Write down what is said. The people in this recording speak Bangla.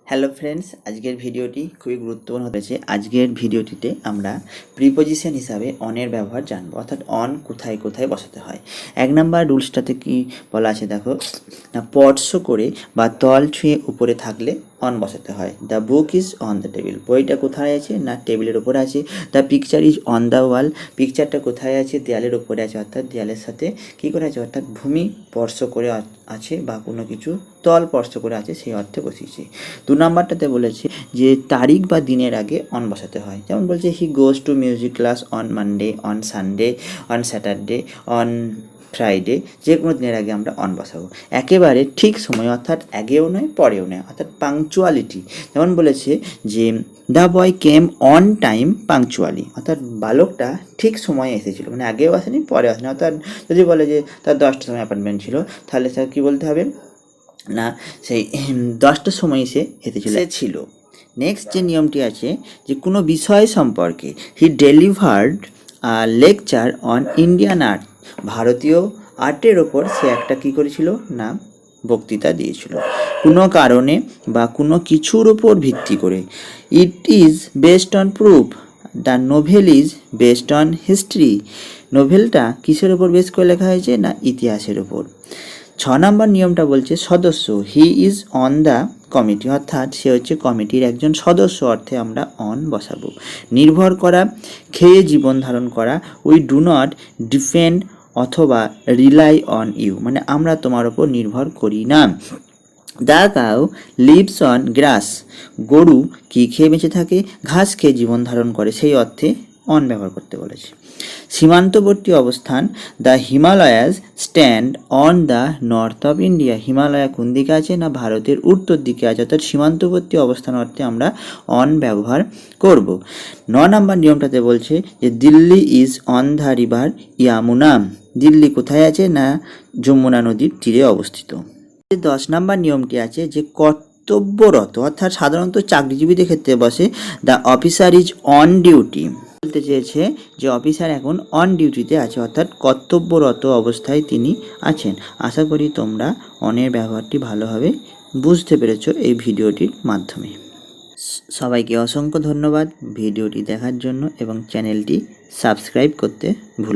হ্যালো ফ্রেন্ডস, আজকের ভিডিওটি খুবই গুরুত্বপূর্ণ হয়েছে। আজকের ভিডিওটিতে আমরা প্রিপোজিশন হিসাবে অনের ব্যবহার জানবো, অর্থাৎ অন কোথায় কোথায় বসাতে হয়। 1 নাম্বার রুলসটাতে কি বলা আছে দেখো, না স্পর্শ করে বা তল ছুঁয়ে উপরে থাকলে অন বসাতে হয়। The book is on the table, বইটা কোথায় আছে, না টেবিলের ওপরে আছে। The picture is on the wall, পিকচারটা কোথায় আছে, দেয়ালের ওপরে আছে, অর্থাৎ দেয়ালের সাথে কী করে আছে, অর্থাৎ ভূমি স্পর্শ করে আছে বা কোনো কিছু তল স্পর্শ করে আছে, সেই অর্থে বসিয়েছে। 2 নাম্বারটাতে বলেছে যে তারিখ বা দিনের আগে অন বসাতে হয়। যেমন বলছে he goes to music class on Monday, on Sunday, on Saturday, on Friday, যে কোনো দিনের আগে আমরা অন বসাবো। একেবারে ঠিক সময়, অর্থাৎ আগেও নয় পরেও নয়, অর্থাৎ পাংচুয়ালিটি। যেমন বলেছে যে the boy came on time punctually, অর্থাৎ বালকটা ঠিক সময়ে এসেছিলো, মানে আগেও আসেনি পরেও আসেনি। অর্থাৎ যদি বলে যে তার 10টার সময় অ্যাপয়েন্টমেন্ট ছিল, তাহলে স্যার কী বলতে হবে, না সেই 10টার সময় সে ছিল। নেক্সট যে নিয়মটি আছে যে কোনো বিষয় সম্পর্কে, he delivered lecture on Indian art, ভারতীয় আর্টের ওপর সে একটা কী করেছিল, না বক্তৃতা দিয়েছিল। কোনো কারণে বা কোনো কিছুর ওপর ভিত্তি করে, it is based on proof, the novel is based on history, নোভেলটা কিসের ওপর বেস করে লেখা হয়েছে, না ইতিহাসের ওপর। 6 নম্বর নিয়মটা বলছে সদস্য, he is on the committee, অর্থাৎ সে হচ্ছে কমিটির একজন সদস্য, অর্থে আমরা অন বসাবো। নির্ভর করা, খেয়ে জীবন ধারণ করা, উই ডু নট ডিপেন্ড অথবা রিলাই অন ইউ, মানে আমরা তোমার ওপর নির্ভর করি না। The cow lives on grass, গরু কি খেয়ে বেঁচে থাকে, ঘাস খেয়ে জীবন ধারণ করে, সেই অর্থে অন ব্যবহার করতে বলেছে। সীমান্তবর্তী অবস্থান, the Himalayas stand on the north of India, Himalaya কোন দিকে আছে, না ভারতের উত্তর দিকে আছে, অর্থাৎ সীমান্তবর্তী অবস্থান অর্থে আমরা অন ব্যবহার করব। 9 নম্বর নিয়মটাতে বলছে যে Delhi is on the river Yamuna, Delhi কোথায় আছে, না যমুনা নদীর তীরে অবস্থিত। 10 নম্বর নিয়মটি আছে যে কর্তব্যরত, অর্থাৎ সাধারণত চাকরিজীবীদের ক্ষেত্রে বসে, the officer is on duty, বলতে চেয়েছে যে অফিসার এখন অন ডিউটিতে আছে, অর্থাৎ কর্তব্যরত অবস্থায় তিনি আছেন। আশা করি তোমরা অনের ব্যবহারটি ভালোভাবে বুঝতে পেরেছো এই ভিডিওটির মাধ্যমে। সবাইকে অসংখ্য ধন্যবাদ ভিডিওটি দেখার জন্য, এবং চ্যানেলটি সাবস্ক্রাইব করতে ভুলবেন না।